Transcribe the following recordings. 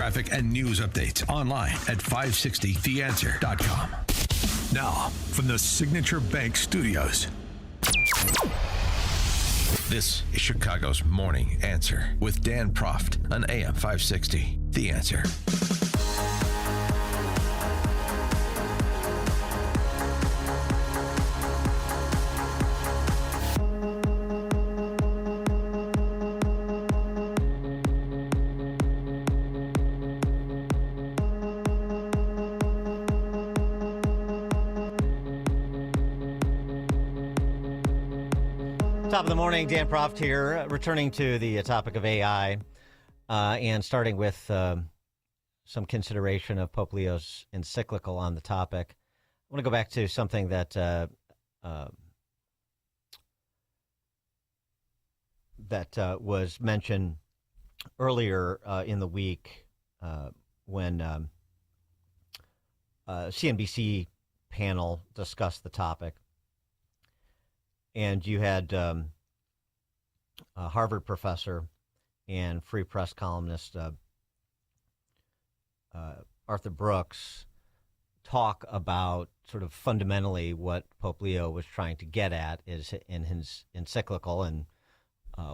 traffic, and news updates online at 560theanswer.com. Now, from the Signature Bank Studios, this is Chicago's Morning Answer with Dan Proft on AM 560. The Answer. Top of the morning, Dan Proft here, returning to the topic of AI and starting with some consideration of Pope Leo's encyclical on the topic. I want to go back to something that was mentioned earlier in the week when CNBC panel discussed the topic. And you had a Harvard professor and Free Press columnist Arthur Brooks talk about sort of fundamentally what Pope Leo was trying to get at is in his encyclical, and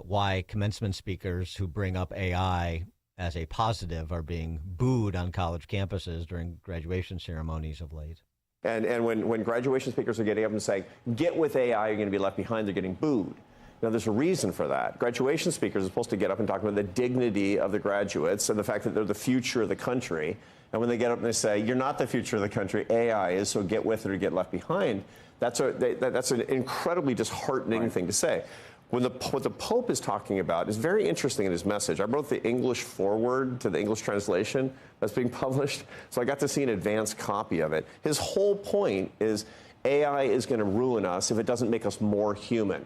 why commencement speakers who bring up AI as a positive are being booed on college campuses during graduation ceremonies of late. And when graduation speakers are getting up and saying, get with AI, you're going to be left behind, they're getting booed. Now, there's a reason for that. Graduation speakers are supposed to get up and talk about the dignity of the graduates and the fact that they're the future of the country. And when they get up and they say, you're not the future of the country, AI is, so get with it or get left behind, that's an incredibly disheartening thing to say. What the Pope is talking about is very interesting in his message. I wrote the English foreword to the English translation that's being published, so I got to see an advanced copy of it. His whole point is AI is going to ruin us if it doesn't make us more human.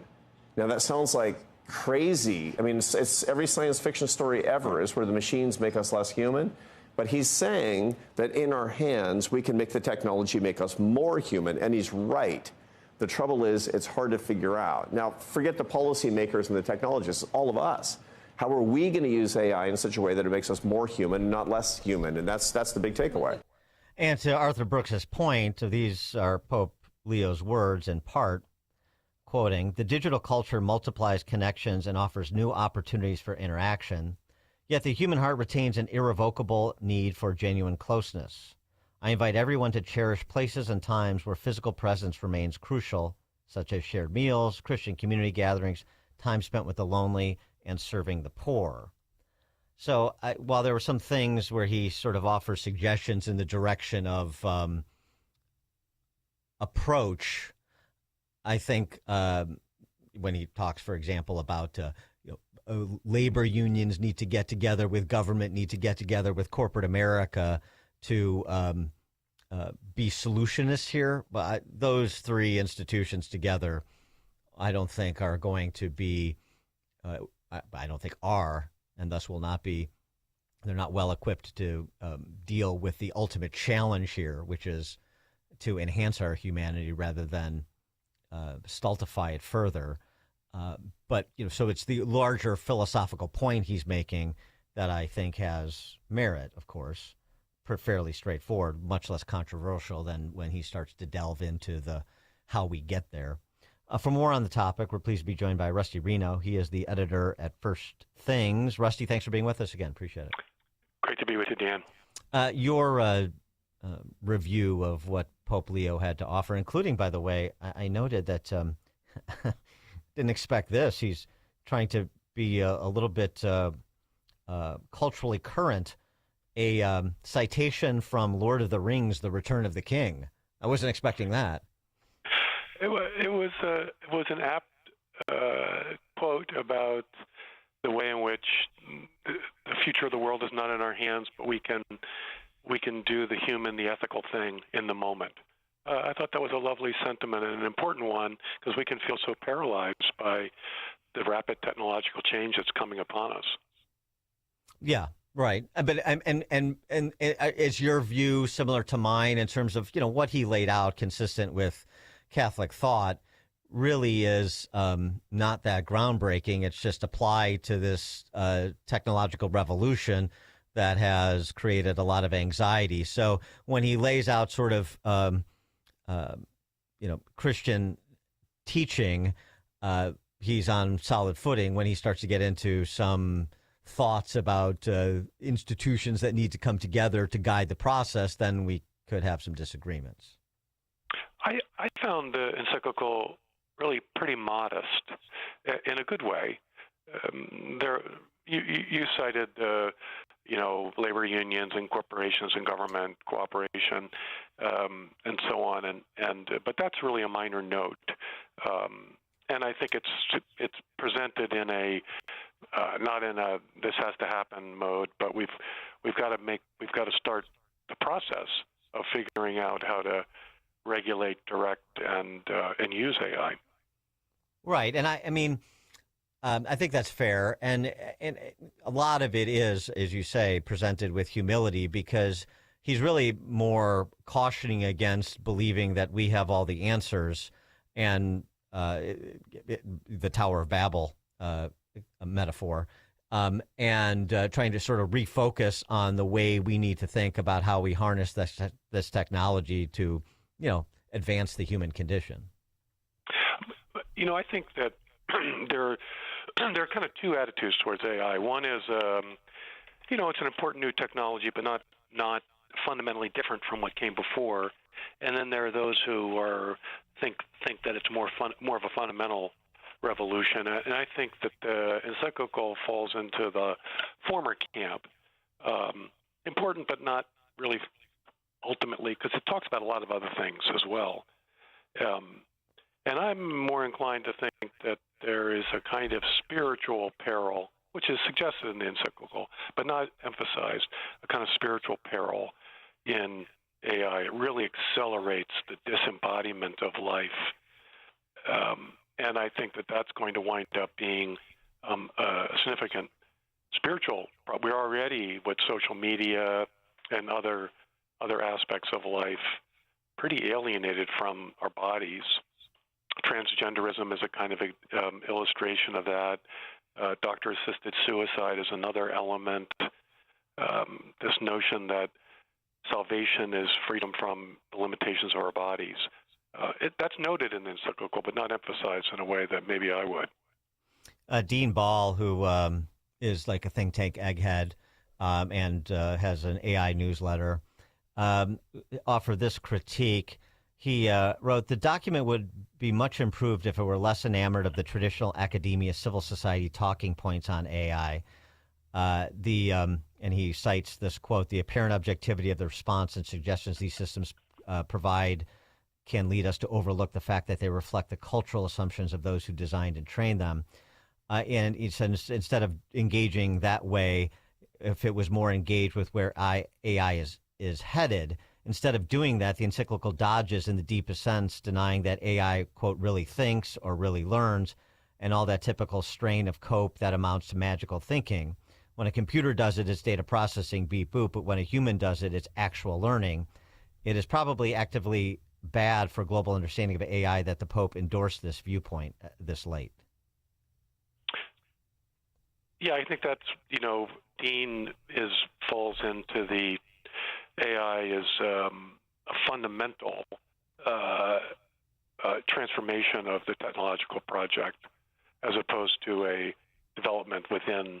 Now, that sounds like crazy. I mean, it's every science fiction story ever is where the machines make us less human. But he's saying that in our hands, we can make the technology make us more human, and he's right. The trouble is, it's hard to figure out. Now, forget the policymakers and the technologists, all of us. How are we going to use AI in such a way that it makes us more human, not less human? And that's the big takeaway. And to Arthur Brooks's point, these are Pope Leo's words in part, quoting, "The digital culture multiplies connections and offers new opportunities for interaction, yet the human heart retains an irrevocable need for genuine closeness. I invite everyone to cherish places and times where physical presence remains crucial, such as shared meals, Christian community gatherings, time spent with the lonely, and serving the poor." So while there were some things where he sort of offers suggestions in the direction of approach, I think when he talks, for example, about labor unions need to get together with government, need to get together with corporate America to be solutionists here, but those three institutions together, I don't think are going to be, I don't think are, and thus will not be, they're not well equipped to deal with the ultimate challenge here, which is to enhance our humanity rather than stultify it further. But, so it's the larger philosophical point he's making that I think has merit, of course. Fairly straightforward, much less controversial than when he starts to delve into the how we get there. For more on the topic, we're pleased to be joined by Rusty Reno. He is the editor at First Things. Rusty, thanks for being with us again. Appreciate it. Great to be with you, Dan. Your review of what Pope Leo had to offer, including, by the way, I noted that didn't expect this. He's trying to be a little bit culturally current. A citation from Lord of the Rings, The Return of the King. I wasn't expecting that. It was an apt quote about the way in which the future of the world is not in our hands, but we can do the human, the ethical thing in the moment. I thought that was a lovely sentiment and an important one because we can feel so paralyzed by the rapid technological change that's coming upon us. Yeah. Right, but and is your view similar to mine in terms of what he laid out, consistent with Catholic thought, really is not that groundbreaking. It's just applied to this technological revolution that has created a lot of anxiety. So when he lays out sort of, Christian teaching, he's on solid footing. When he starts to get into some thoughts about institutions that need to come together to guide the process, then we could have some disagreements. I found the encyclical really pretty modest in a good way. You cited labor unions and corporations and government cooperation and so on, but that's really a minor note, and I think it's presented in a not in a this has to happen mode, but we've got to start the process of figuring out how to regulate, direct, and use AI. Right, and I mean, I think that's fair, and a lot of it is, as you say, presented with humility, because he's really more cautioning against believing that we have all the answers, and the Tower of Babel metaphor, and trying to sort of refocus on the way we need to think about how we harness this technology to, advance the human condition. I think that there are kind of two attitudes towards AI. One is, it's an important new technology, but not fundamentally different from what came before. And then there are those who think that it's more of a fundamental revolution. And I think that the encyclical falls into the former camp. Important, but not really ultimately, because it talks about a lot of other things as well. And I'm more inclined to think that there is a kind of spiritual peril, which is suggested in the encyclical, but not emphasized, a kind of spiritual peril in AI. It really accelerates the disembodiment of life. And I think that that's going to wind up being a significant spiritual problem. We're already, with social media and other aspects of life, pretty alienated from our bodies. Transgenderism is a kind of illustration of that. Doctor-assisted suicide is another element. This notion that salvation is freedom from the limitations of our bodies. That's noted in the encyclical, but not emphasized in a way that maybe I would. Dean Ball, who is like a think tank egghead and has an AI newsletter, offered this critique. He wrote, "The document would be much improved if it were less enamored of the traditional academia, civil society talking points on AI." And he cites this quote, "The apparent objectivity of the response and suggestions these systems provide can lead us to overlook the fact that they reflect the cultural assumptions of those who designed and trained them." And he says instead of engaging that way, if it was more engaged with where AI is headed, instead of doing that, the encyclical dodges in the deepest sense, denying that AI, quote, really thinks or really learns, and all that typical strain of cope that amounts to magical thinking. When a computer does it, it's data processing, beep, boop, but when a human does it, it's actual learning. It is probably actively bad for global understanding of AI that the Pope endorsed this viewpoint this late. Yeah, I think that's, Dean falls into the AI is a fundamental transformation of the technological project as opposed to a development within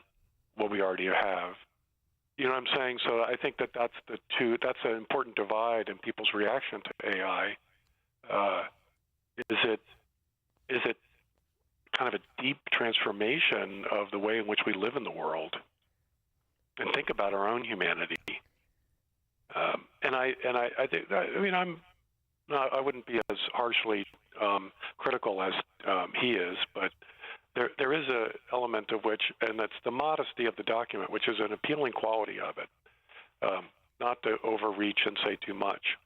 what we already have. You know what I'm saying? So I think that's an important divide in people's reaction to AI. Is it kind of a deep transformation of the way in which we live in the world and think about our own humanity? I think I wouldn't be as harshly critical as he is, but there is an element of which, and that's the modesty of the document, which is an appealing quality of it, not to overreach and say too much.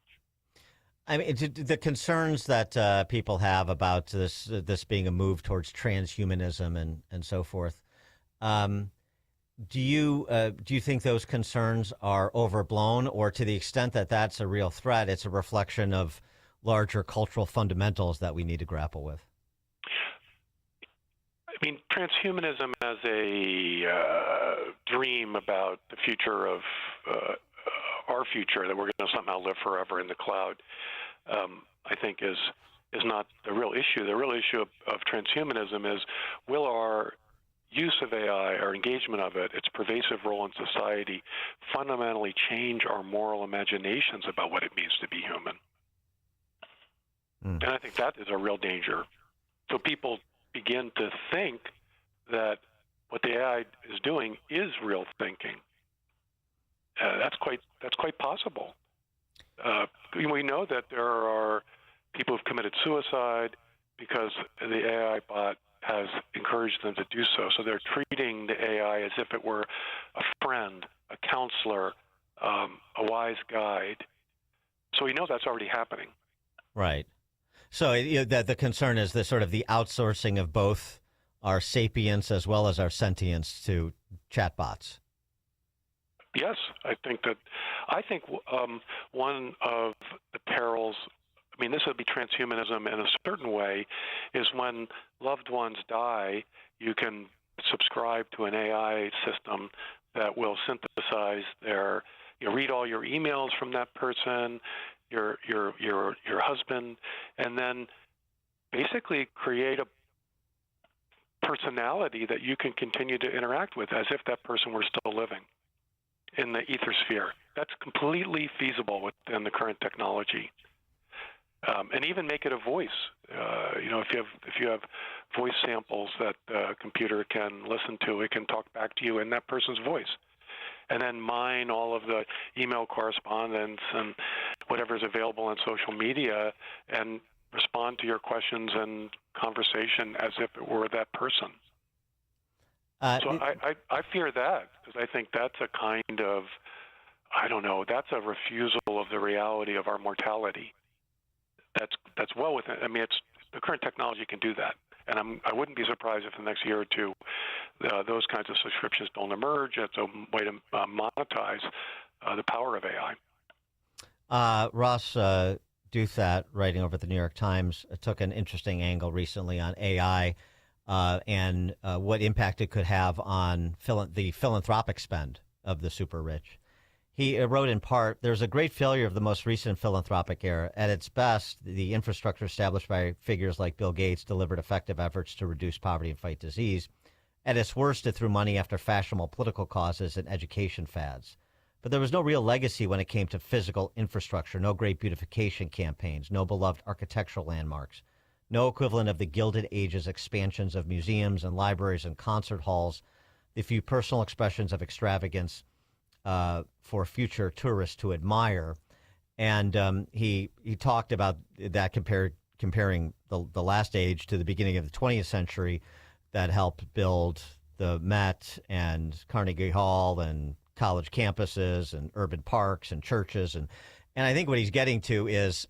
I mean, the concerns that people have about this being a move towards transhumanism and so forth. Do you think those concerns are overblown, or to the extent that that's a real threat, it's a reflection of larger cultural fundamentals that we need to grapple with? I mean, transhumanism as a dream about the future of our future, that we're going to somehow live forever in the cloud, I think is not the real issue. The real issue of transhumanism is, will our use of AI, our engagement of it, its pervasive role in society, fundamentally change our moral imaginations about what it means to be human? And I think that is a real danger. So people begin to think that what the AI is doing is real thinking. That's quite possible. We know that there are people who've committed suicide because the AI bot has encouraged them to do so. So they're treating the AI as if it were a friend, a counselor, a wise guide. So we know that's already happening. Right. So that the concern is the sort of the outsourcing of both our sapience as well as our sentience to chatbots. Yes, I think one of the perils, I mean, this would be transhumanism in a certain way, is when loved ones die, you can subscribe to an AI system that will synthesize read all your emails from that person, your husband, and then basically create a personality that you can continue to interact with as if that person were still living in the ether sphere. That's completely feasible within the current technology. And even make it a voice. If you have voice samples that the computer can listen to, it can talk back to you in that person's voice. And then mine all of the email correspondence and whatever's available on social media and respond to your questions and conversation as if it were that person. So I fear that, because I think that's a kind of, that's a refusal of the reality of our mortality. That's well within. I mean, the current technology can do that, and I wouldn't be surprised if in the next year or two, those kinds of subscriptions don't emerge as a way to monetize the power of AI. Ross Douthat, writing over at the New York Times, took an interesting angle recently on AI and what impact it could have on the philanthropic spend of the super rich. He wrote in part, "There's a great failure of the most recent philanthropic era. At its best, the infrastructure established by figures like Bill Gates delivered effective efforts to reduce poverty and fight disease. At its worst, it threw money after fashionable political causes and education fads. But there was no real legacy when it came to physical infrastructure, no great beautification campaigns, no beloved architectural landmarks, no equivalent of the Gilded Age's expansions of museums and libraries and concert halls, the few personal expressions of extravagance for future tourists to admire." And he talked about that comparing the last age to the beginning of the 20th century that helped build the Met and Carnegie Hall and college campuses and urban parks and churches. And I think what he's getting to is,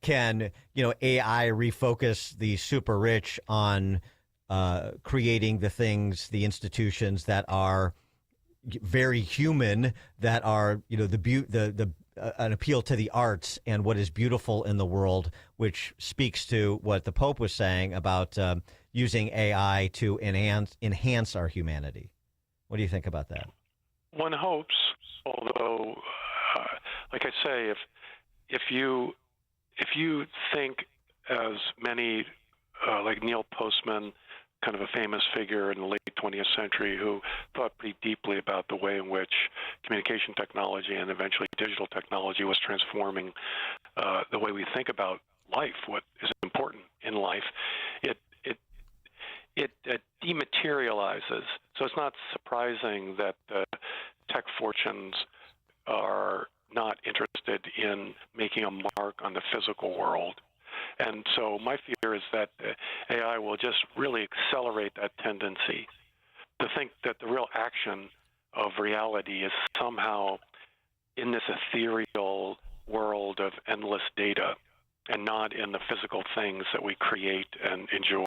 can AI refocus the super rich on creating the things, the institutions that are very human, that are an appeal to the arts and what is beautiful in the world, which speaks to what the Pope was saying about using AI to enhance our humanity. What do you think about that? One hopes, although, like I say, if you think, as many like Neil Postman, kind of a famous figure in the late 20th century, who thought pretty deeply about the way in which communication technology and eventually digital technology was transforming the way we think about life, what is important in life, it dematerializes. So it's not surprising that tech fortunes are not interested in making a mark on the physical world. And so my fear is that AI will just really accelerate that tendency to think that the real action of reality is somehow in this ethereal world of endless data and not in the physical things that we create and enjoy.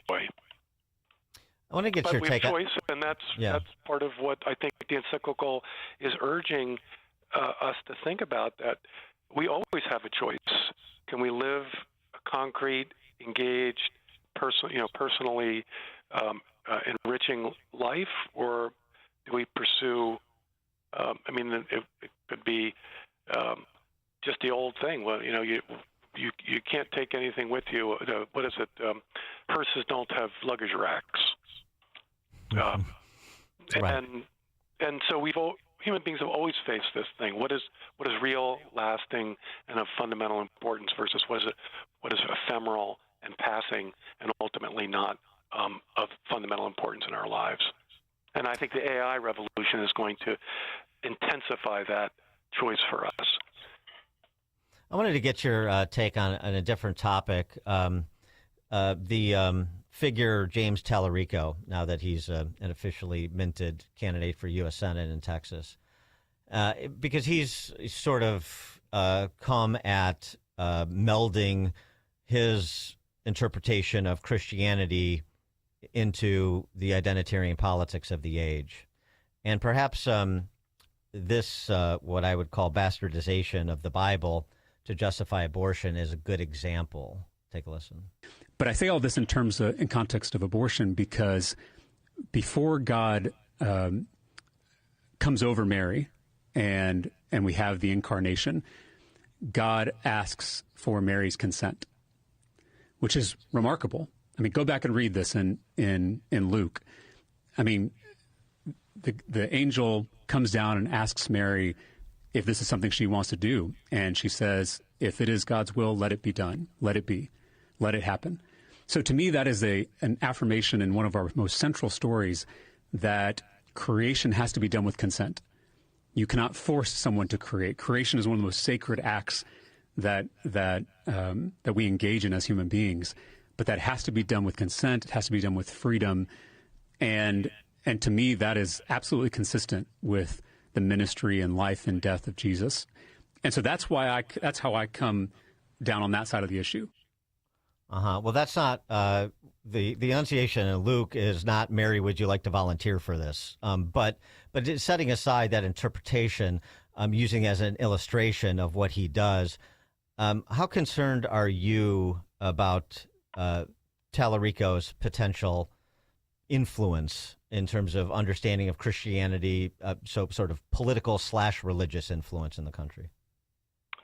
I want to get your take on choice, and that's part of what I think the encyclical is urging us to think about, that we always have a choice. Can we live a concrete, engaged, personally enriching life, or do we pursue? It could be just the old thing. Well, you can't take anything with you. What is it? Hearses don't have luggage racks. Right. And so human beings have always faced this thing. What is real, lasting, and of fundamental importance versus what is ephemeral and passing, and ultimately not of fundamental importance in our lives. And I think the AI revolution is going to intensify that choice for us. I wanted to get your take on a different topic. The figure James Tallarico, now that he's an officially minted candidate for U.S. Senate in Texas, because he's sort of come at melding his interpretation of Christianity into the identitarian politics of the age. And perhaps this, what I would call bastardization of the Bible to justify abortion, is a good example. Take a listen. But I say all this in context of abortion, because before God comes over Mary and we have the incarnation, God asks for Mary's consent, which is remarkable. I mean, go back and read this in Luke. I mean, the angel comes down and asks Mary if this is something she wants to do. And she says, if it is God's will, let it be done. Let it be. Let it happen. So to me, that is an affirmation in one of our most central stories that creation has to be done with consent. You cannot force someone to create. Creation is one of the most sacred acts that we engage in as human beings. But that has to be done with consent. It has to be done with freedom. And to me, that is absolutely consistent with the ministry and life and death of Jesus. And so that's how I come down on that side of the issue. Well, that's not the Annunciation in Luke is not, Mary, would you like to volunteer for this? But setting aside that interpretation, using as an illustration of what he does, how concerned are you about Tallarico's potential influence in terms of understanding of Christianity, so sort of political / religious influence in the country?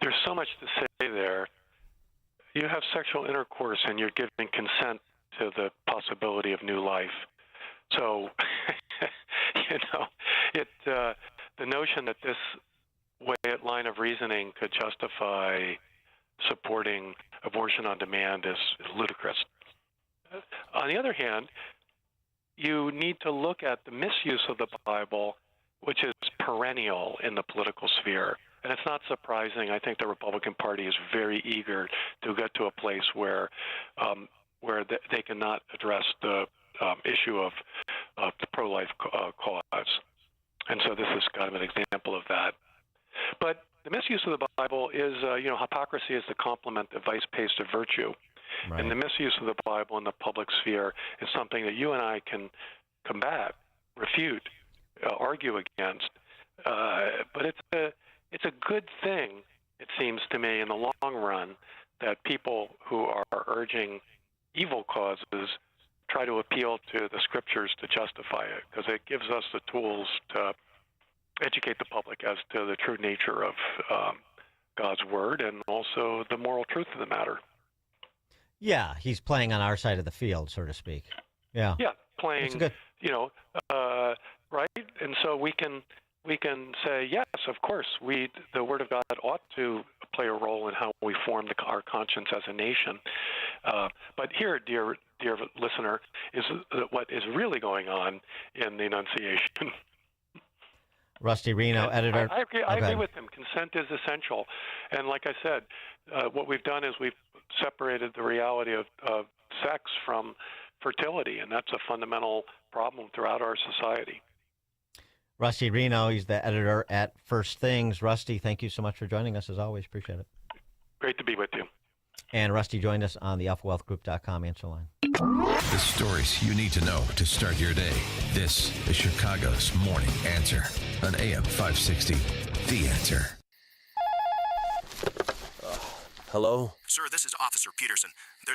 There's so much to say there. You have sexual intercourse and you're giving consent to the possibility of new life. So, the notion that this line of reasoning could justify supporting abortion on demand is ludicrous. On the other hand, you need to look at the misuse of the Bible, which is perennial in the political sphere. And it's not surprising. I think the Republican Party is very eager to get to a place where they cannot address the issue of the pro-life cause. And so this is kind of an example of that. But the misuse of the Bible is, hypocrisy is the complement that vice pays to virtue. Right. And the misuse of the Bible in the public sphere is something that you and I can combat, refute, argue against. But it's a good thing, it seems to me, in the long run, that people who are urging evil causes try to appeal to the scriptures to justify it, because it gives us the tools to educate the public as to the true nature of God's word and also the moral truth of the matter. Yeah, he's playing on our side of the field, so to speak. Yeah. Yeah, playing, right? And so we can say, yes, of course, the Word of God ought to play a role in how we form our conscience as a nation. But here, dear listener, is what is really going on in the Annunciation. Rusty Reno, editor. I agree with him. Consent is essential. And like I said, what we've done is we've separated the reality of sex from fertility, and that's a fundamental problem throughout our society. Rusty Reno, he's the editor at First Things. Rusty, thank you so much for joining us, as always. Appreciate it. Great to be with you. And Rusty joined us on the alphawealthgroup.com answer line. The stories you need to know to start your day. This is Chicago's Morning Answer on AM 560. The Answer. Hello? Sir, this is Officer Peterson. There's